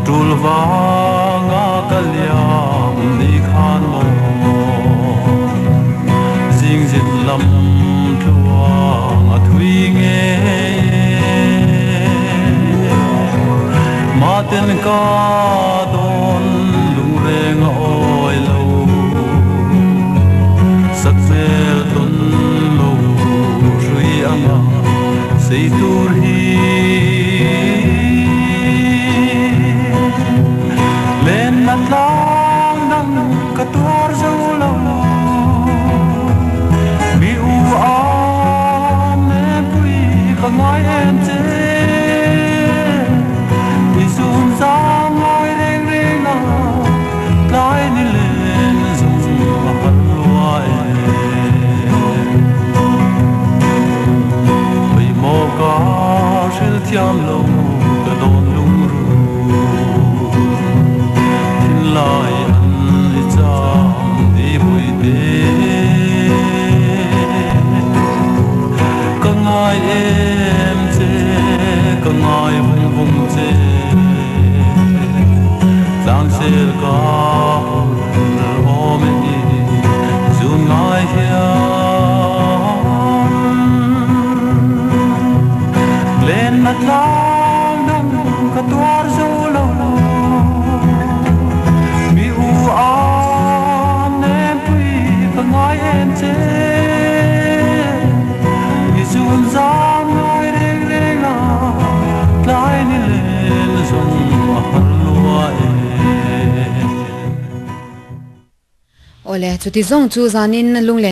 tulvanga kalyam ni khan mo jingzit lam thuang a thui nge maten ka don lungreng oi lo sakzel ton lo shui anga sei tur hi lang nang katuar zolo mi u am ne pui khangai en te mi zum zam ngai reng reng na lai ni len zum ma har luai oi mo ka shil tiam lo ka don lung ru lai an li chang di bui de ka ngai em che ka ngai vung vung che lang sel ka o me ni zu ngai hiam len mat lang dang ka tuar zo lo ole chuti zong chu zanin lungle